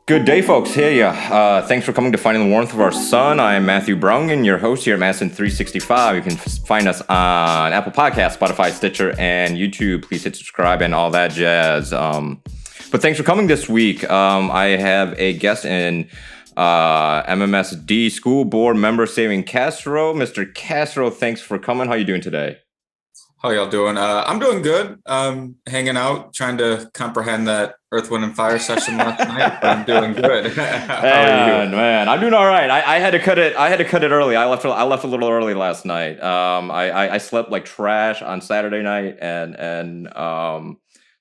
Good day, folks. Hey, thanks for coming to Finding the Warmth of Our Sun. I am Matthew Brungen, your host here at Madison 365. You can find us on Apple Podcasts, Spotify, Stitcher, and YouTube. Please hit subscribe and all that jazz. But thanks for coming this week. I have a guest in MMSD School Board member Savion Castro. Mr. Castro, thanks for coming. How are you doing today? How y'all doing? I'm doing good. Hanging out, trying to comprehend that Earth, Wind, and Fire session last night, but I'm doing good. How are you? Man, I'm doing all right. I had to cut it. I had to cut it early. I left a little early last night. I slept like trash on Saturday night, and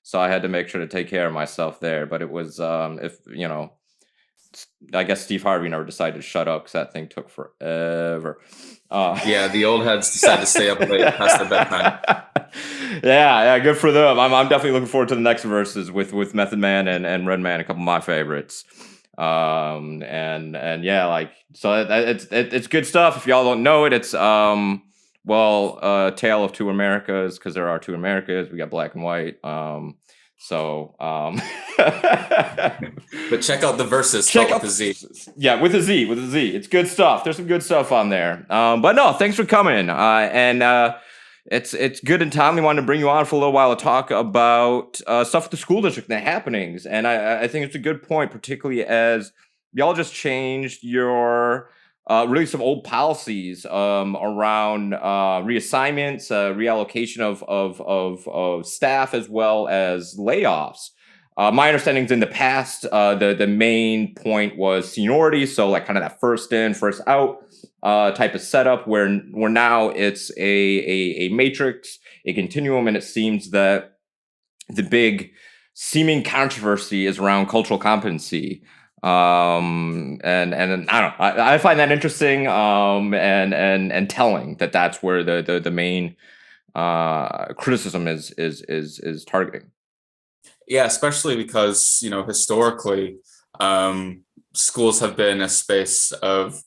so I had to make sure to take care of myself there. But it was if you know, I guess Steve Harvey never decided to shut up because that thing took forever. Yeah, the old heads decide to stay up late past their bedtime. Yeah, good for them. I'm definitely looking forward to the next verses with Method Man and Redman, a couple of my favorites. And yeah, like so it's good stuff. If y'all don't know it, it's Tale of Two Americas, because there are two Americas. We got black and white. But check out the verses. Check out with the Z. Yeah, with a Z. It's good stuff. There's some good stuff on there. But no, thanks for coming. It's good and timely. Wanted to bring you on for a little while to talk about stuff with the school district and the happenings. And I think it's a good point, particularly as y'all just changed your really some old policies around reassignments, reallocation of staff, as well as layoffs. My understanding is in the past, the main point was seniority, so like kind of that first in, first out type of setup, where now it's a matrix, a continuum, and it seems that the big seeming controversy is around cultural competency. And I don't know, I find that interesting and telling that that's where the main criticism is targeting. Yeah, especially because, historically, schools have been a space of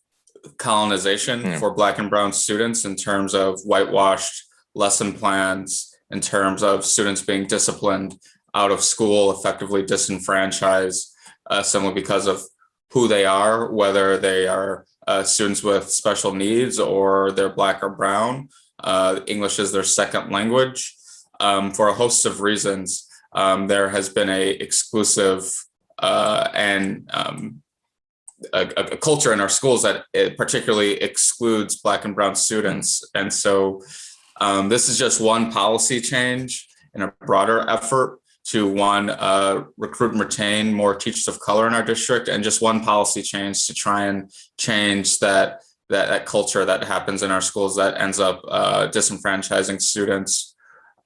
colonization for Black and Brown students in terms of whitewashed lesson plans, in terms of students being disciplined out of school, effectively disenfranchised, simply because of who they are, whether they are students with special needs or they're Black or Brown. English is their second language. For a host of reasons, there has been a exclusive and a culture in our schools that it particularly excludes Black and Brown students. And so this is just one policy change in a broader effort to recruit and retain more teachers of color in our district, and just one policy change to try and change that culture that happens in our schools that ends up disenfranchising students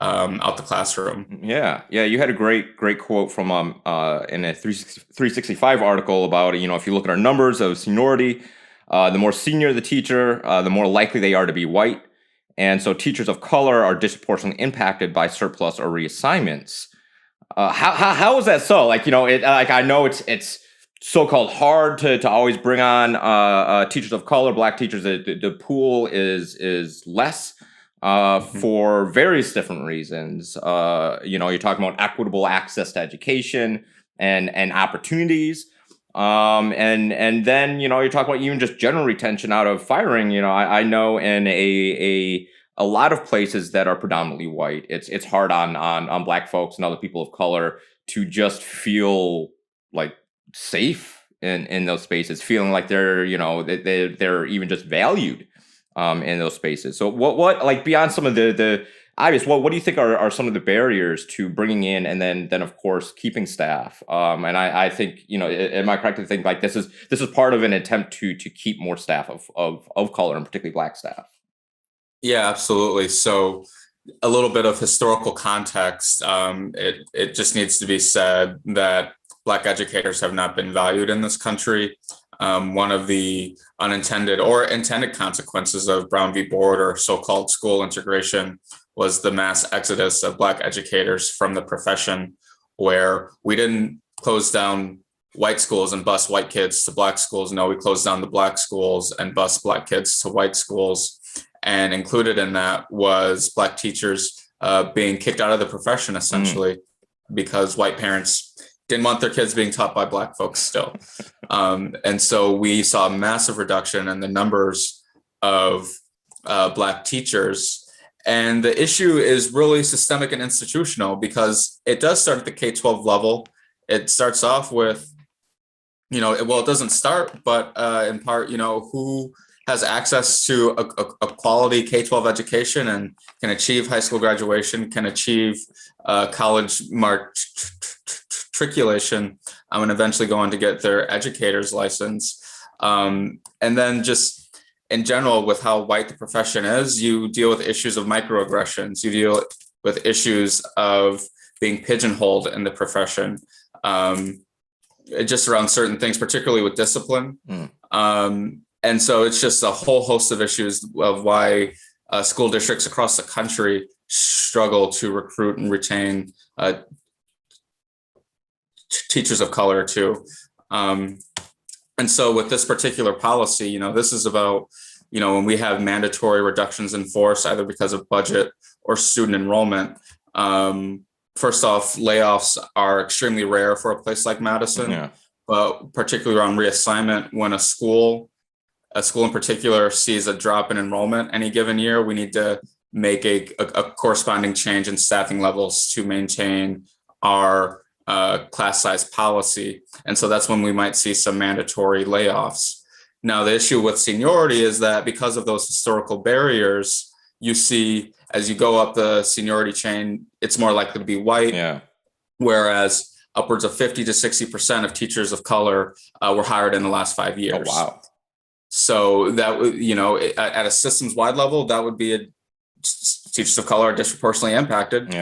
out the classroom. Yeah. You had a great quote from in a 365 article about, if you look at our numbers of seniority, the more senior the teacher, the more likely they are to be white, and so teachers of color are disproportionately impacted by surplus or reassignments. How is that so? Like, I know it's so-called hard to always bring on teachers of color, Black teachers. The pool is less. For various different reasons. You're talking about equitable access to education and opportunities. And then, you're talking about even just general retention out of firing. I know in a lot of places that are predominantly white, it's hard on Black folks and other people of color to just feel like safe in those spaces, feeling like they're even just valued in those spaces. So what like beyond some of the obvious, what do you think are some of the barriers to bringing in and then of course keeping staff? And I think, am I correct to think like this is part of an attempt to keep more staff of color, and particularly Black staff? Yeah, absolutely. So a little bit of historical context. It just needs to be said that Black educators have not been valued in this country. One of the unintended or intended consequences of Brown v. Board, or so-called school integration, was the mass exodus of Black educators from the profession, where we didn't close down white schools and bus white kids to Black schools. No, we closed down the Black schools and bus Black kids to white schools. And included in that was Black teachers being kicked out of the profession, essentially, because white parents didn't want their kids being taught by Black folks still. And so we saw a massive reduction in the numbers of Black teachers. And the issue is really systemic and institutional, because it does start at the K-12 level. It starts off with, it doesn't start, but in part, who has access to a quality K-12 education and can achieve high school graduation, can achieve college matriculation, and eventually go on to get their educator's license. And then just in general, with how white the profession is, you deal with issues of microaggressions. You deal with issues of being pigeonholed in the profession, just around certain things, particularly with discipline. And so it's just a whole host of issues of why school districts across the country struggle to recruit and retain teachers of color too. And so with this particular policy, this is about, when we have mandatory reductions in force, either because of budget or student enrollment. First off, layoffs are extremely rare for a place like Madison, but particularly around reassignment, when a school in particular sees a drop in enrollment any given year, we need to make a corresponding change in staffing levels to maintain our class size policy. And so that's when we might see some mandatory layoffs. Now, the issue with seniority is that because of those historical barriers, you see as you go up the seniority chain, it's more likely to be white, whereas upwards of 50 to 60% of teachers of color were hired in the last 5 years. Oh, wow. So that, at a systems wide level, that would be teachers of color are disproportionately impacted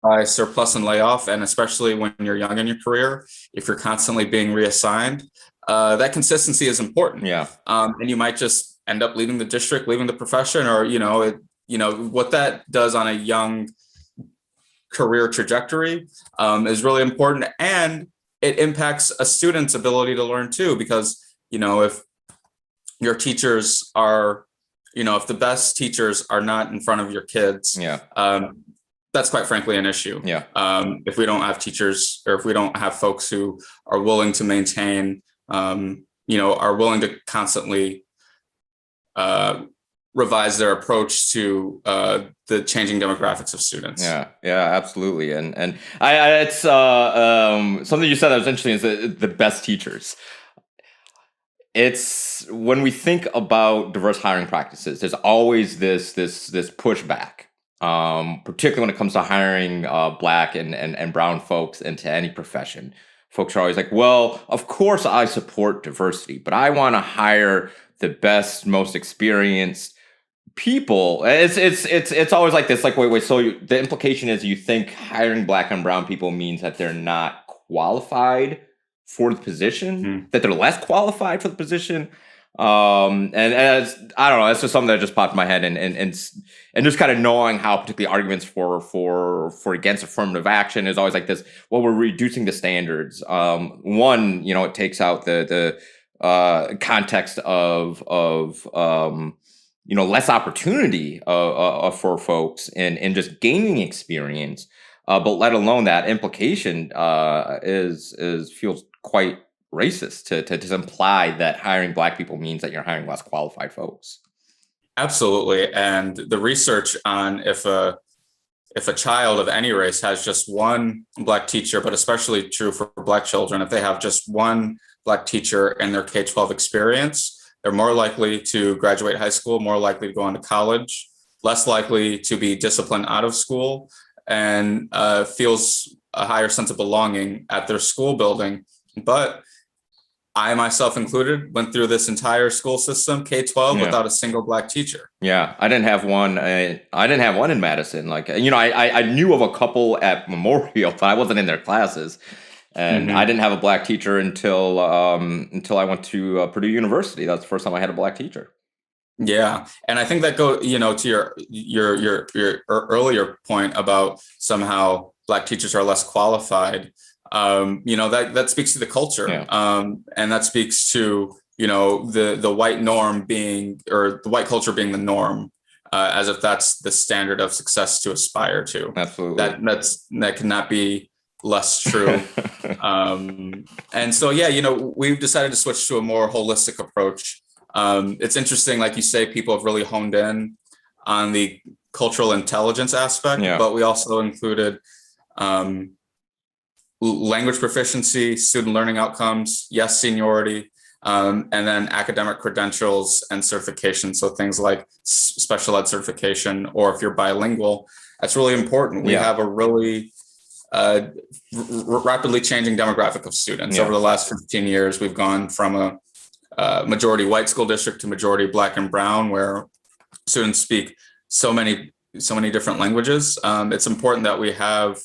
by surplus and layoff. And especially when you're young in your career, if you're constantly being reassigned, that consistency is important. And you might just end up leaving the district, leaving the profession, or, what that does on a young career trajectory is really important. And it impacts a student's ability to learn too, because, if your teachers are, if the best teachers are not in front of your kids, that's quite frankly an issue. If we don't have teachers, or if we don't have folks who are willing to maintain, are willing to constantly revise their approach to the changing demographics of students. Yeah, absolutely. And it's something you said that was interesting is the best teachers. It's when we think about diverse hiring practices, there's always this pushback, particularly when it comes to hiring Black and brown folks into any profession. Folks are always like, well, of course I support diversity, but I want to hire the best, most experienced people. It's always like this, like, wait, so the implication is you think hiring Black and brown people means that they're not qualified for the position, that they're less qualified for the position. And as, I don't know, that's just something that just popped in my head, and just kind of knowing how particularly arguments for against affirmative action is always like this, well, we're reducing the standards. One, it takes out the context of less opportunity for folks and just gaining experience. But let alone that implication feels quite racist to imply that hiring Black people means that you're hiring less qualified folks. Absolutely. And the research on if a child of any race has just one Black teacher, but especially true for Black children, if they have just one Black teacher in their K-12 experience, they're more likely to graduate high school, more likely to go on to college, less likely to be disciplined out of school, and feels a higher sense of belonging at their school building. But I myself included went through this entire school system, K-12, without a single Black teacher. Yeah, I didn't have one. I didn't have one in Madison. Like, I knew of a couple at Memorial, but I wasn't in their classes. And I didn't have a Black teacher until I went to Purdue University. That's the first time I had a Black teacher. Yeah, and I think that goes, to your earlier point about somehow Black teachers are less qualified. That speaks to the culture, and that speaks to the white norm being, or the white culture being the norm, as if that's the standard of success to aspire to. Absolutely, that cannot be less true. And so, yeah, we've decided to switch to a more holistic approach. It's interesting, like you say, people have really honed in on the cultural intelligence aspect, Yeah. but we also included language proficiency, student learning outcomes, yes, seniority, and then academic credentials and certification. So things like special ed certification, or if you're bilingual, that's really important. We Yeah. have a really rapidly changing demographic of students. Yeah. Over the last 15 years, we've gone from a majority white school district to majority Black and brown, where students speak so many different languages. It's important that we have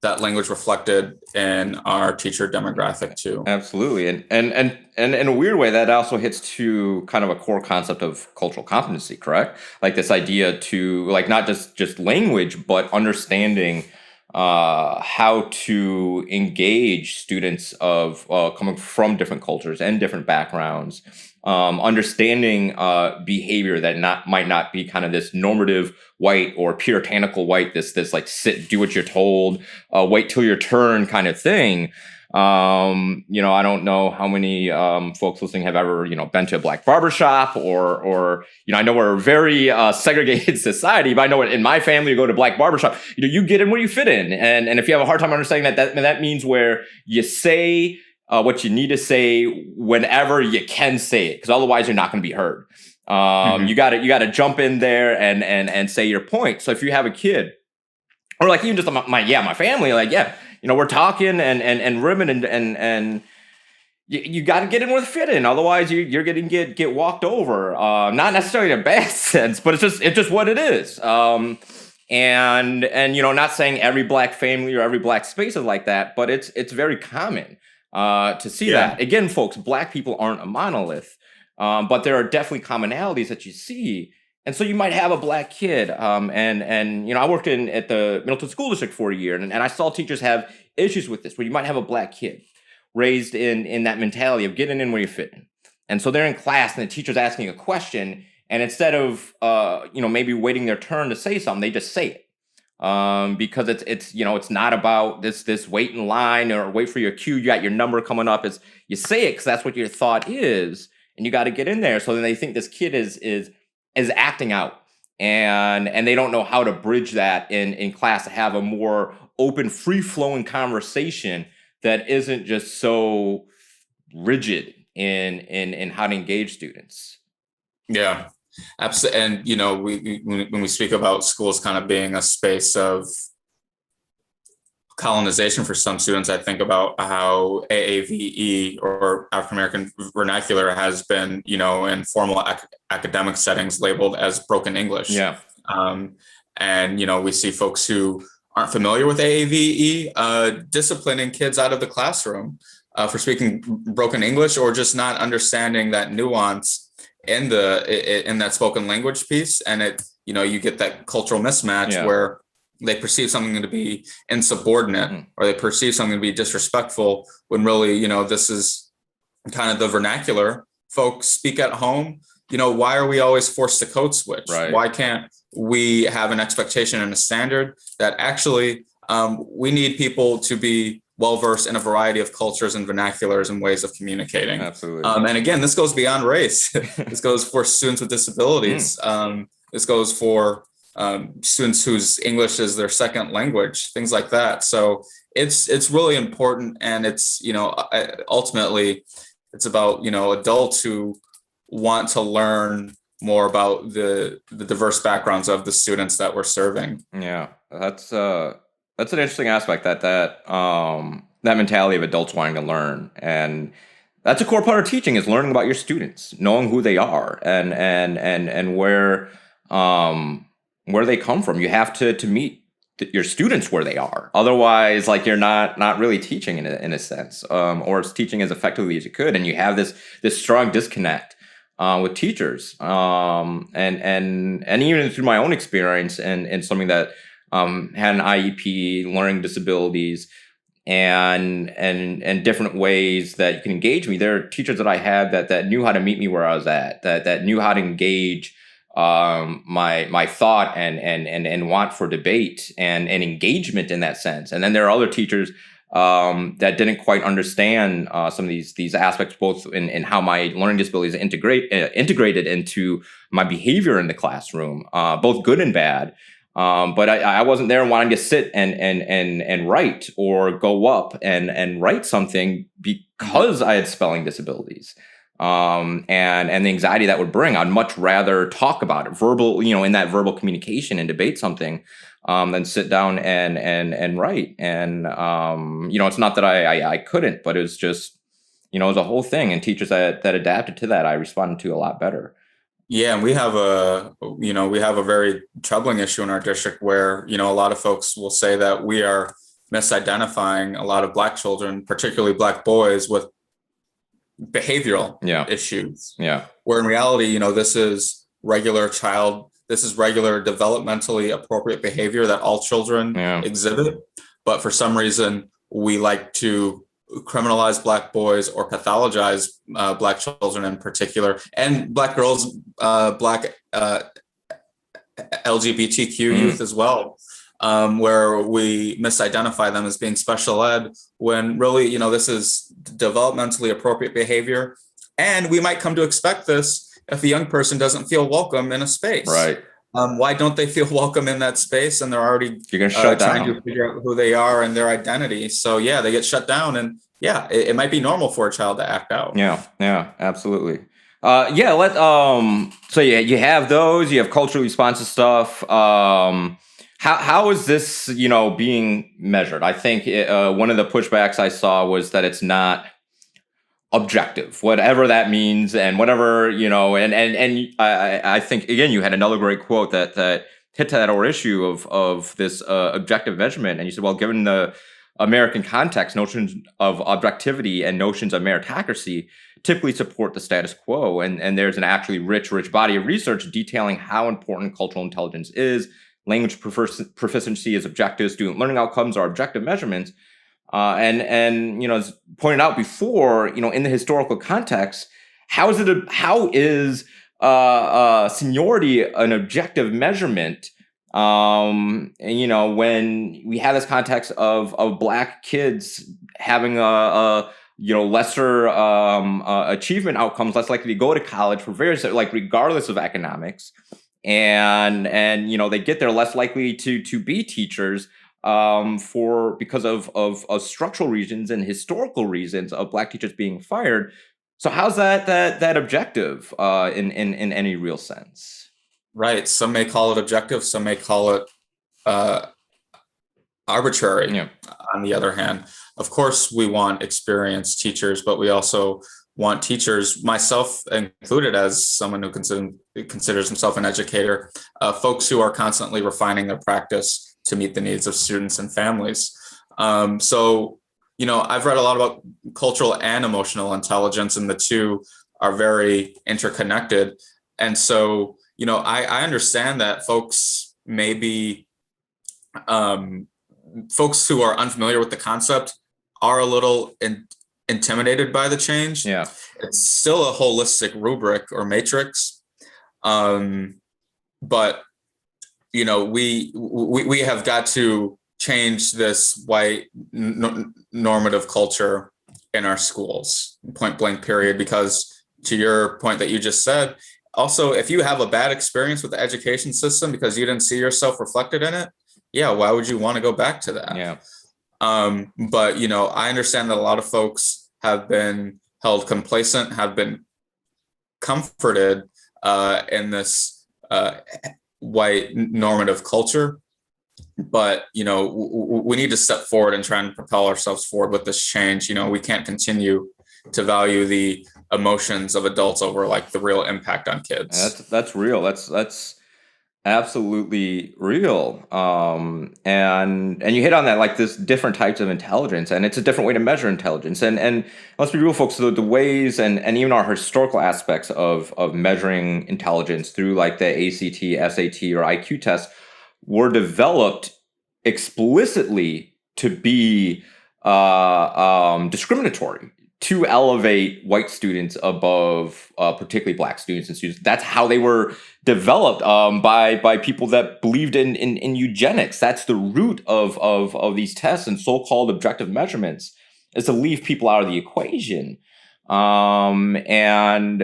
that language reflected in our teacher demographic too. Absolutely. And in a weird way, that also hits to kind of a core concept of cultural competency, correct? Like this idea to like not just language, but understanding how to engage students of coming from different cultures and different backgrounds, understanding behavior that might not be kind of this normative white or puritanical white, this like sit, do what you're told, wait till your turn kind of thing. I don't know how many folks listening have ever, been to a black barbershop or I know we're a very segregated society, but I know in my family, you go to black barbershop, you get in where you fit in. And if you have a hard time understanding that means where you say what you need to say whenever you can say it, because otherwise you're not going to be heard. You gotta jump in there and say your point. So if you have a kid, or like even just my family, like, yeah, we're talking and ribbing and you got to get in where the fit in. Otherwise you're getting get walked over. Not necessarily in a bad sense, but it's just what it is. And not saying every black family or every black space is like that, but it's very common to see that. Again, folks, black people aren't a monolith, but there are definitely commonalities that you see. And so you might have a black kid, and I worked at the Middleton School District for a year, and I saw teachers have issues with this, where you might have a black kid raised in that mentality of getting in where you fit in. And so they're in class, and the teacher's asking a question, and instead of maybe waiting their turn to say something, they just say it. Because it's not about this wait in line or wait for your cue. You got your number coming up. It's you say it because that's what your thought is, and you got to get in there. So then they think this kid is acting out, and they don't know how to bridge that in class to have a more open, free flowing conversation that isn't just so rigid in how to engage students. Yeah. Absolutely. And, when we speak about schools kind of being a space of colonization for some students, I think about how AAVE, or African American vernacular, has been, in formal academic settings labeled as broken English. Yeah. And, we see folks who aren't familiar with AAVE disciplining kids out of the classroom for speaking broken English, or just not understanding that nuance in that spoken language piece. And you get that cultural mismatch where they perceive something to be insubordinate, or they perceive something to be disrespectful, when really, this is kind of the vernacular folks speak at home. Why are we always forced to code switch? Right. Why can't we have an expectation and a standard that actually we need people to be well-versed in a variety of cultures and vernaculars and ways of communicating? Absolutely. And again, this goes beyond race. This goes for students with disabilities. This goes for students whose English is their second language, things like that. So it's really important. And it's, ultimately it's about, adults who want to learn more about the diverse backgrounds of the students that we're serving. Yeah, that's an interesting aspect, that mentality of adults wanting to learn. And that's a core part of teaching, is learning about your students, knowing who they are and where they come from. You have to meet your students where they are. Otherwise, like, you're not really teaching in a sense, or it's teaching as effectively as you could. And you have this strong disconnect with teachers, and even through my own experience and something that had an IEP, learning disabilities, and different ways that you can engage me. There are teachers that I had that knew how to meet me where I was at, that knew how to engage my thought and want for debate and engagement in that sense. And then there are other teachers that didn't quite understand some of these aspects, both in how my learning disabilities integrated into my behavior in the classroom, both good and bad. But I wasn't there wanting to sit and write or go up and write something because I had spelling disabilities. And the anxiety that would bring. I'd much rather talk about it, in that verbal communication and debate something, than sit down and write. And it's not that I couldn't, but it was just, it was a whole thing. And teachers that adapted to that, I responded to a lot better. Yeah, and we have a very troubling issue in our district where, a lot of folks will say that we are misidentifying a lot of Black children, particularly Black boys, with behavioral issues. Yeah. Where in reality, this is regular developmentally appropriate behavior that all children exhibit. But for some reason, we like to criminalize Black boys or pathologize Black children in particular, and Black girls, Black LGBTQ youth as well, where we misidentify them as being special ed when really, this is developmentally appropriate behavior. And we might come to expect this if a young person doesn't feel welcome in a space. Right. Why don't they feel welcome in that space? And they're already trying to figure out who they are and their identity. So they get shut down, and it might be normal for a child to act out. Yeah, absolutely. So you have those, you have culturally responsive stuff. How is this, being measured? I think one of the pushbacks I saw was that it's not objective, whatever that means, and whatever, and I think, again, you had another great quote that hit to that whole issue of this objective measurement. And you said, well, given the American context, notions of objectivity and notions of meritocracy typically support the status quo. And there's an actually rich body of research detailing how important cultural intelligence is. Language proficiency is objective. Student learning outcomes are objective measurements. And as pointed out before, in the historical context, how is seniority an objective measurement? When we have this context of Black kids having lesser achievement outcomes, less likely to go to college for various, regardless of economics, and they get there less likely to be teachers. Because of structural reasons and historical reasons of Black teachers being fired. So how's that objective in any real sense? Right. Some may call it objective. Some may call it arbitrary. Yeah. On the other hand, of course, we want experienced teachers, but we also want teachers, myself included, as someone who considers himself an educator, folks who are constantly refining their practice to meet the needs of students and families. I've read a lot about cultural and emotional intelligence, and the two are very interconnected. And so, I understand that folks folks who are unfamiliar with the concept are a little intimidated by the change. Yeah. It's still a holistic rubric or matrix. But we have got to change this white normative culture in our schools, point blank period, because to your point that you just said, also, if you have a bad experience with the education system because you didn't see yourself reflected in it, why would you want to go back to that? Yeah. But, I understand that a lot of folks have been held complacent, have been comforted in this white normative culture. But, we need to step forward and try and propel ourselves forward with this change. We can't continue to value the emotions of adults over the real impact on kids. That's real. That's absolutely real. And you hit on that, this different types of intelligence, and it's a different way to measure intelligence. And let's be real, folks, the ways and even our historical aspects of measuring intelligence through the ACT, SAT, or IQ tests were developed explicitly to be discriminatory, to elevate white students above particularly black students and students. That's how they were developed by people that believed in eugenics. That's the root of these tests and so-called objective measurements, is to leave people out of the equation. And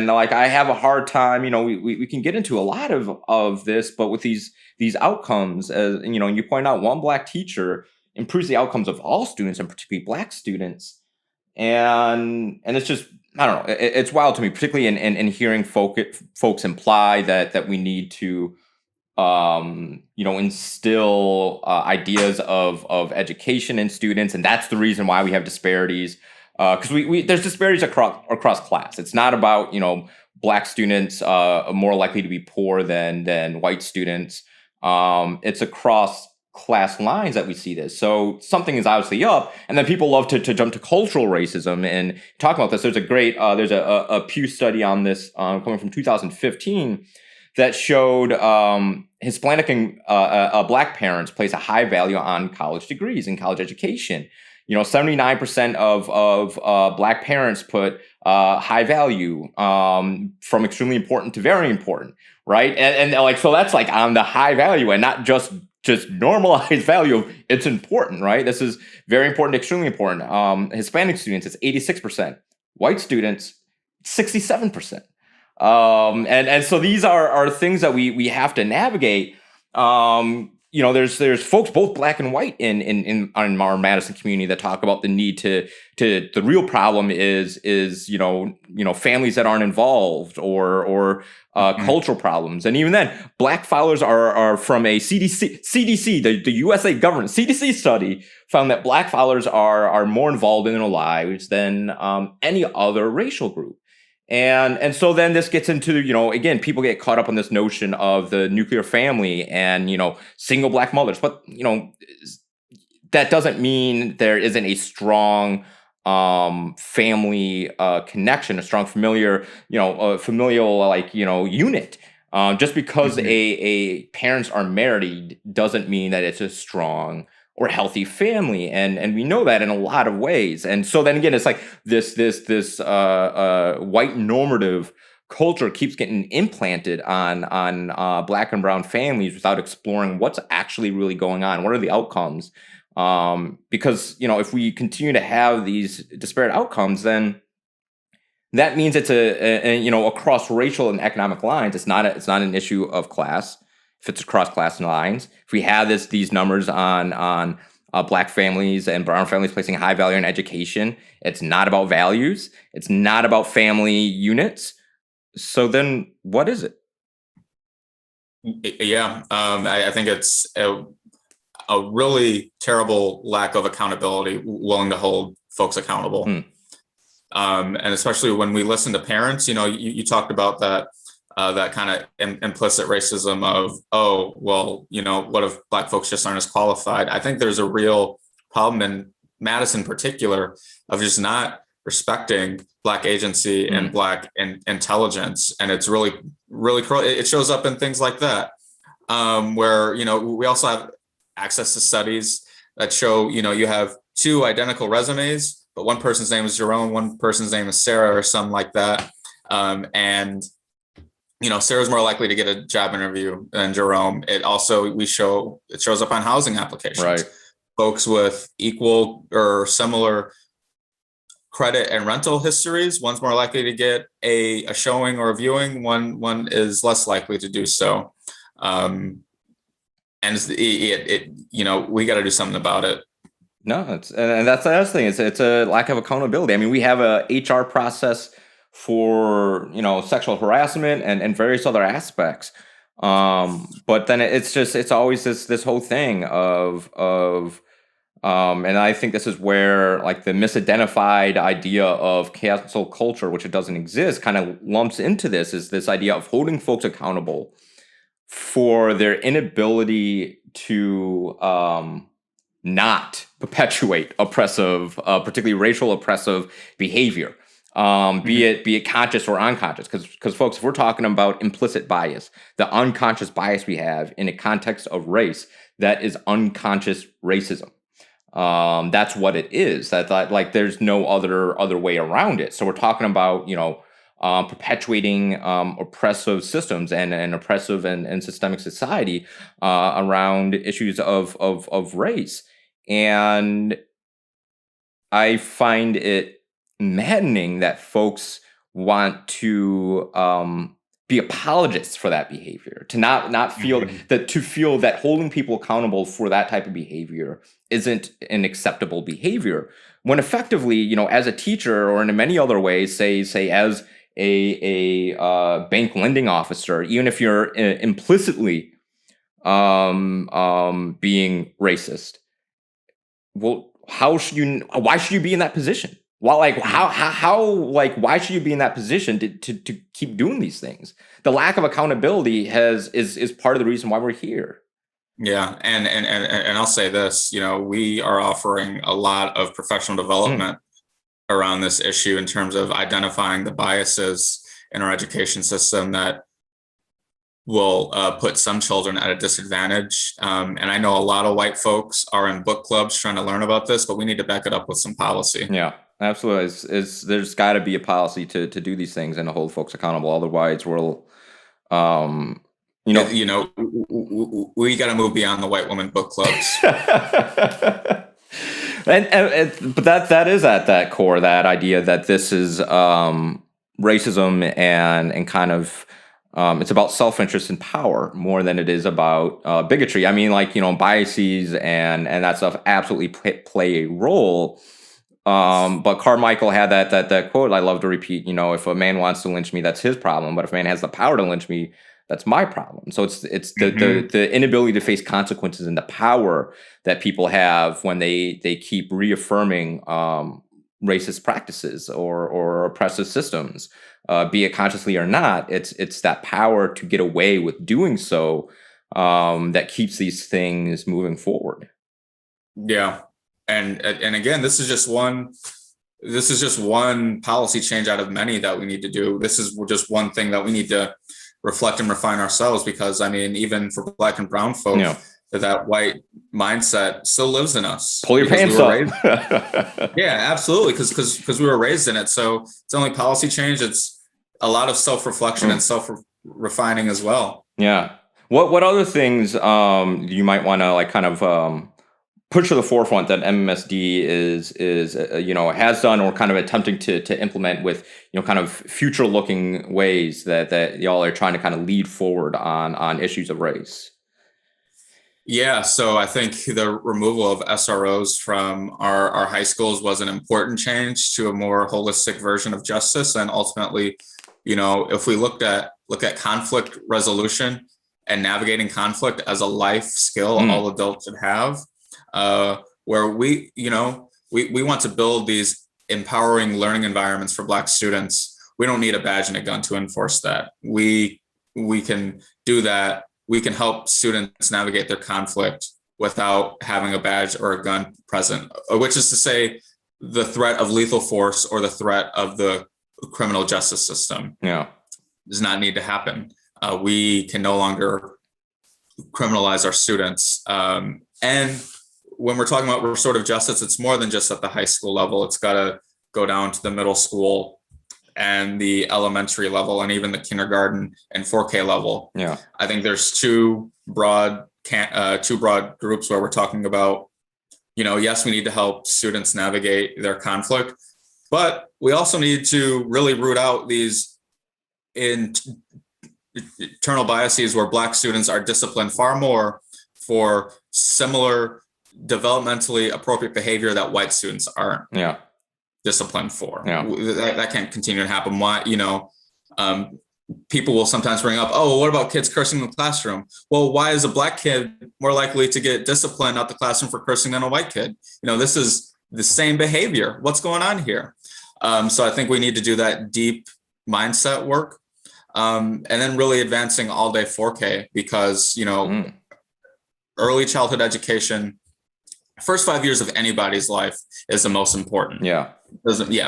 like, I have a hard time, we can get into a lot of this, but with these outcomes, as you point out, one black teacher improves the outcomes of all students, and particularly black students. And it's just, I don't know, it's wild to me, particularly in hearing folks imply that we need to instill ideas of education in students, and that's the reason why we have disparities. Because we there's disparities across class. It's not about black students more likely to be poor than white students. It's across class lines that we see this. So something is obviously up, and then people love to jump to cultural racism and talk about this. There's a great there's a Pew study on this coming from 2015 that showed Hispanic and black parents place a high value on college degrees and college education. 79% of black parents put high value from extremely important to very important, right? And like, so that's like on the high value and not just normalized value of it's important, right? This is very important, extremely important. Hispanic students, it's 86%. White students, 67%. And so these are things that we have to navigate. There's folks both black and white in our Madison community that talk about the need to the real problem is families that aren't involved or cultural problems. And even then, black filers are from a CDC, the USA government CDC study found that black filers are more involved in their lives than any other racial group. And so then this gets into, again, people get caught up on this notion of the nuclear family and, single black mothers. But, that doesn't mean there isn't a strong family connection, a strong familial unit. Just because a parents are married doesn't mean that it's a strong or healthy family, and we know that in a lot of ways. And so then again, it's like this white normative culture keeps getting implanted on black and brown families without exploring what's actually really going on. What are the outcomes? Because if we continue to have these disparate outcomes, then that means it's across racial and economic lines. It's not an issue of class. If it's across class lines, if we have these numbers on black families and brown families placing high value on education, it's not about values. It's not about family units. So then what is it? Yeah, I think it's a really terrible lack of accountability, willing to hold folks accountable. And especially when we listen to parents, you talked about that. That kind of implicit racism of, what if black folks just aren't as qualified? I think there's a real problem in Madison in particular of just not respecting black agency and black intelligence. And it's really, really cruel. It shows up in things like that, where, we also have access to studies that show, you have two identical resumes, but one person's name is Jerome, one person's name is Sarah or something like that. And Sarah's more likely to get a job interview than Jerome. It also, it shows up on housing applications. Right. Folks with equal or similar credit and rental histories, one's more likely to get a showing or a viewing, one is less likely to do so. And we got to do something about it. No, and that's the other thing. It's a lack of accountability. I mean, we have a HR process for sexual harassment and various other aspects, but then it's always this whole thing of and I think this is where like the misidentified idea of cancel culture, which it doesn't exist, kind of lumps into this, is this idea of holding folks accountable for their inability to not perpetuate oppressive, particularly racial oppressive behavior. Be it conscious or unconscious, because folks, if we're talking about implicit bias, the unconscious bias we have in a context of race, that is unconscious racism. That's what it is. That like there's no other way around it. So we're talking about perpetuating oppressive systems and oppressive and systemic society around issues of race. And I find it maddening that folks want to be apologists for that behavior, to not feel that holding people accountable for that type of behavior isn't an acceptable behavior. When effectively, as a teacher or in many other ways, say as a bank lending officer, even if you're implicitly being racist, well, why should you be in that position? Well, like how like why should you be in that position to keep doing these things? The lack of accountability is part of the reason why we're here. Yeah, and I'll say this, we are offering a lot of professional development around this issue in terms of identifying the biases in our education system that will put some children at a disadvantage. And I know a lot of white folks are in book clubs trying to learn about this, but we need to back it up with some policy. Yeah, absolutely. There's got to be a policy to do these things and to hold folks accountable. Otherwise, we'll, we got to move beyond the white woman book clubs. But that is at that core, that idea that this is racism and kind of it's about self-interest and power more than it is about bigotry. I mean, like, biases and that stuff absolutely play a role. But Carmichael had that quote I love to repeat, if a man wants to lynch me, that's his problem. But if a man has the power to lynch me, that's my problem. So it's the inability to face consequences and the power that people have when they keep reaffirming racist practices or oppressive systems, be it consciously or not. It's that power to get away with doing so that keeps these things moving forward. Yeah, and again, this is just one policy change out of many that we need to do. This is just one thing that we need to reflect and refine ourselves, because I mean, even for Black and brown folk, that white mindset still lives in us. Pull your pants up. Yeah, absolutely, because we were raised in it. So it's only policy change. It's a lot of self-reflection and self-refining as well. Yeah. What other things you might want to kind of push to the forefront that MMSD is has done or kind of attempting to implement with kind of future looking ways that y'all are trying to kind of lead forward on issues of race? Yeah, so I think the removal of SROs from our high schools was an important change to a more holistic version of justice. And ultimately, if we look at conflict resolution and navigating conflict as a life skill all adults should have, where we want to build these empowering learning environments for Black students. We don't need a badge and a gun to enforce that. We can do that. We can help students navigate their conflict without having a badge or a gun present, which is to say the threat of lethal force or the threat of the criminal justice system does not need to happen. We can no longer criminalize our students. And when we're talking about restorative justice, it's more than just at the high school level. It's got to go down to the middle school and the elementary level and even the kindergarten and 4K level. Yeah, I think there's two broad groups where we're talking about, yes, we need to help students navigate their conflict, but we also need to really root out these internal biases where Black students are disciplined far more for similar developmentally appropriate behavior that white students aren't disciplined for. That can't continue to happen. Why, people will sometimes bring up, oh, well, what about kids cursing in the classroom? Well, why is a Black kid more likely to get disciplined out the classroom for cursing than a white kid? This is the same behavior. What's going on here? So I think we need to do that deep mindset work. And then really advancing all day 4K, because, early childhood education, first 5 years of anybody's life is the most important.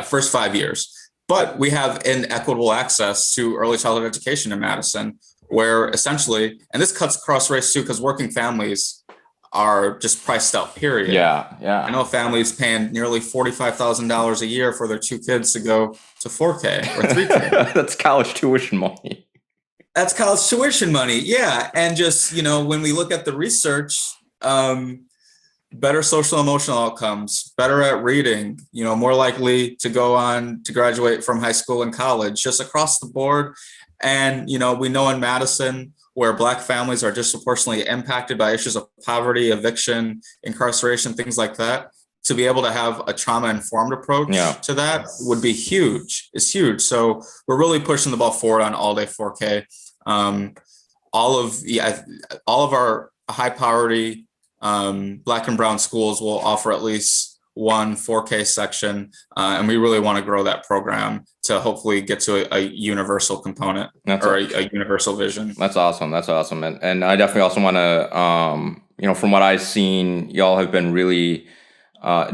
First 5 years. But we have inequitable access to early childhood education in Madison, where essentially, and this cuts across race too, because working families are just priced out, period. Yeah, I yeah. know families paying nearly $45,000 a year for their two kids to go to 4K or 3K. That's college tuition money. That's college tuition money. Yeah. And just, when we look at the research, better social emotional outcomes, better at reading, more likely to go on to graduate from high school and college, just across the board. And, we know in Madison, where Black families are disproportionately impacted by issues of poverty, eviction, incarceration, things like that, to be able to have a trauma-informed approach Yeah. to that would be huge. It's huge. So we're really pushing the ball forward on all day 4K. All of our high poverty Black and brown schools will offer at least one 4K section, and we really want to grow that program to hopefully get to a universal component a universal vision. That's awesome. That's awesome. And I definitely also want to, from what I've seen, y'all have been really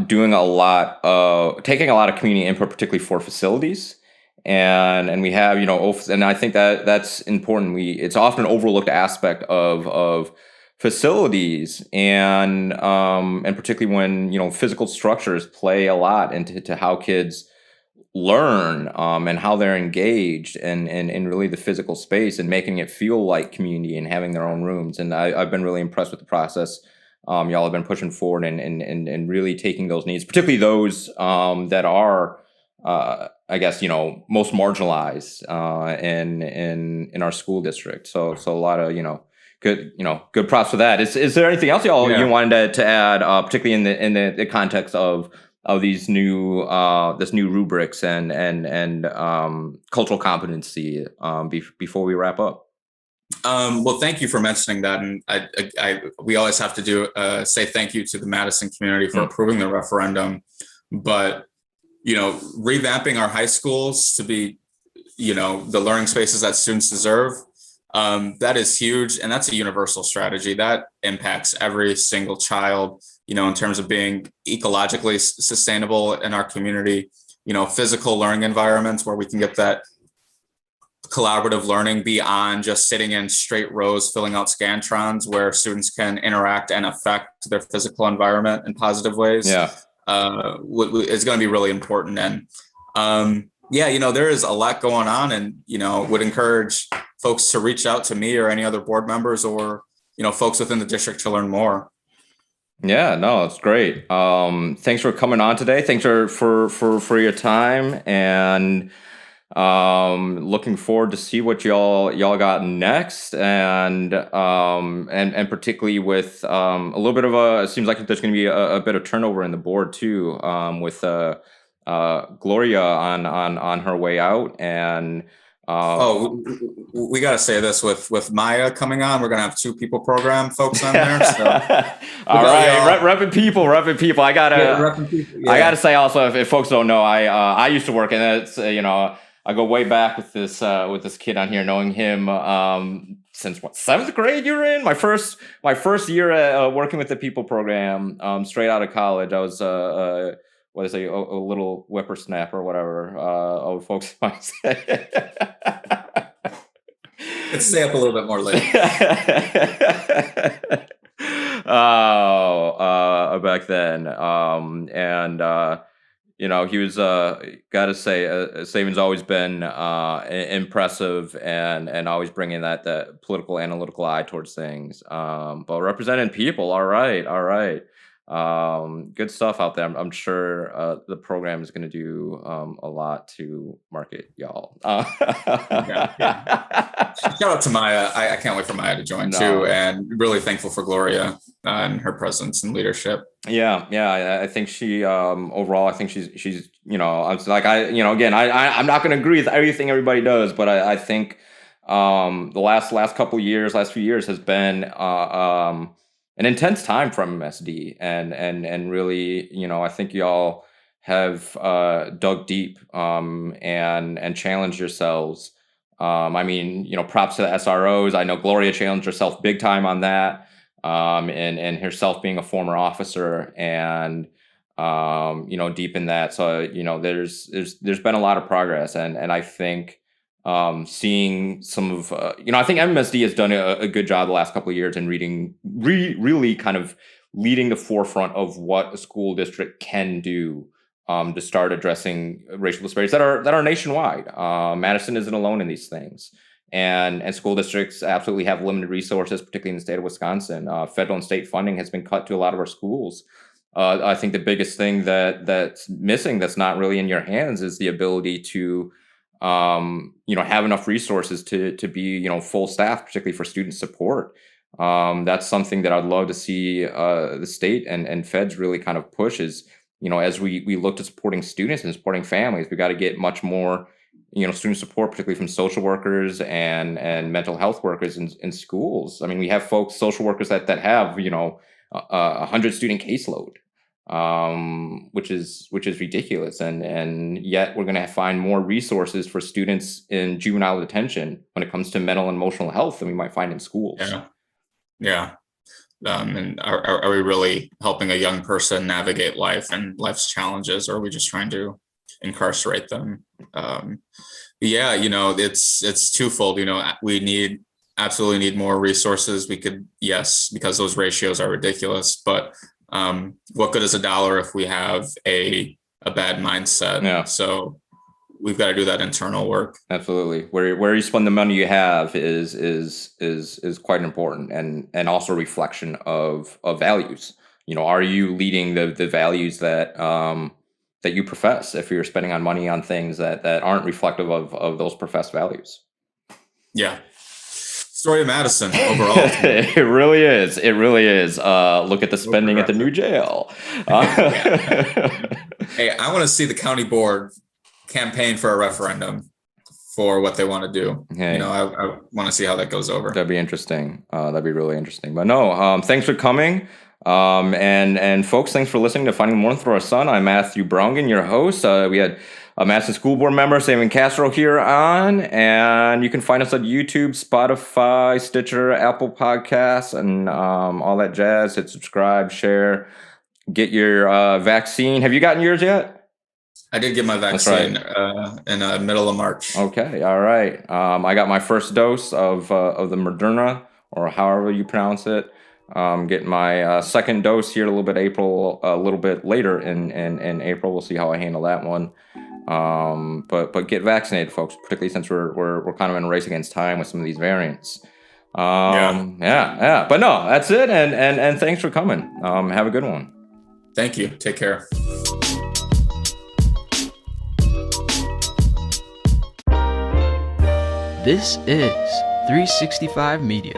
doing a lot of taking a lot of community input, particularly for facilities. And we have, and I think that's important. It's often an overlooked aspect of facilities, and particularly when physical structures play a lot into how kids learn, and how they're engaged in really the physical space, and making it feel like community and having their own rooms. And I've been really impressed with the process y'all have been pushing forward, and really taking those needs, particularly those that are I guess most marginalized in our school district. So a lot of good props for that. Is there anything else y'all you wanted to add, particularly in the context of these new this new rubrics and cultural competency before we wrap up? Well, thank you for mentioning that, and we always have to say thank you to the Madison community for approving the referendum, but revamping our high schools to be the learning spaces that students deserve, that is huge, and that's a universal strategy that impacts every single child, in terms of being ecologically sustainable in our community, physical learning environments where we can get that collaborative learning beyond just sitting in straight rows filling out scantrons, where students can interact and affect their physical environment in positive ways. Is going to be really important. And there is a lot going on, and would encourage folks to reach out to me or any other board members, or folks within the district, to learn more. Yeah, no, it's great. Thanks for coming on today. Thanks for your time, and looking forward to see what y'all got next, and particularly with a little bit of it seems like there's going to be a bit of turnover in the board too, with Gloria on her way out. And we got to say this, with Maya coming on, we're going to have 2 people program folks on there. So all right, repping people. I gotta say also, if folks don't know, I used to work, and it's I go way back with this kid on here, knowing him since 7th grade you were in? My first year working with the people program, straight out of college. I was what is a little whippersnapper or whatever old folks might say. Let's stay up a little bit more late. Back then, he was gotta say, Savion's always been impressive, and always bringing that political analytical eye towards things, but representing people. All right. Good stuff out there. I'm sure the program is going to do a lot to market y'all. Shout out to Maya. I can't wait for Maya to join too, and really thankful for Gloria and her presence and leadership. Yeah. I think she overall, I think she's I was like, again, I'm not going to agree with everything everybody does, but I think the last few years has been an intense time from MMSD, and really, I think y'all have dug deep and challenged yourselves. Props to the SROs. I know Gloria challenged herself big time on that, and herself being a former officer, and deep in that. So there's been a lot of progress, and I think seeing some of, I think MMSD has done a good job the last couple of years in really kind of leading the forefront of what a school district can do to start addressing racial disparities that are nationwide. Madison isn't alone in these things. And school districts absolutely have limited resources, particularly in the state of Wisconsin. Federal and state funding has been cut to a lot of our schools. I think the biggest thing that's missing, that's not really in your hands, is the ability to have enough resources to be full staff, particularly for student support. That's something that I'd love to see the state and feds really kind of push. Is as we look to supporting students and supporting families, we got to get much more student support, particularly from social workers and mental health workers in schools. I mean, we have social workers that have 100 student caseload, which is ridiculous, and yet we're going to find more resources for students in juvenile detention when it comes to mental and emotional health than we might find in schools. Yeah. And are we really helping a young person navigate life and life's challenges, or are we just trying to incarcerate them? It's twofold. We absolutely need more resources. We could, yes, because those ratios are ridiculous, but what good is a dollar if we have a bad mindset? Yeah. So we've got to do that internal work. Absolutely. Where you spend the money you have is quite important, and also a reflection of values. Are you leading the values that you profess, if you're spending on money on things that aren't reflective of those professed values? Yeah. Story of Madison overall. It really is. Look at the spending at the new jail. Hey, I want to see the county board campaign for a referendum for what they want to do. Hey, I want to see how that goes over. That'd be interesting. That'd be really interesting. But no, thanks for coming. And folks, thanks for listening to Finding More for Our Son. I'm Matthew Browngan, your host. We had a Madison School Board member, Savion Castro, here on, and you can find us on YouTube, Spotify, Stitcher, Apple Podcasts, and all that jazz. Hit subscribe, share, get your vaccine. Have you gotten yours yet? I did get my vaccine in the middle of March. Okay, all right. I got my first dose of the Moderna, or however you pronounce it. Getting my second dose here a little bit later in April. We'll see how I handle that one. But get vaccinated, folks, particularly since we're kind of in a race against time with some of these variants. Yeah. But no, that's it. And thanks for coming. Have a good one. Thank you. Take care. This is 365 Media.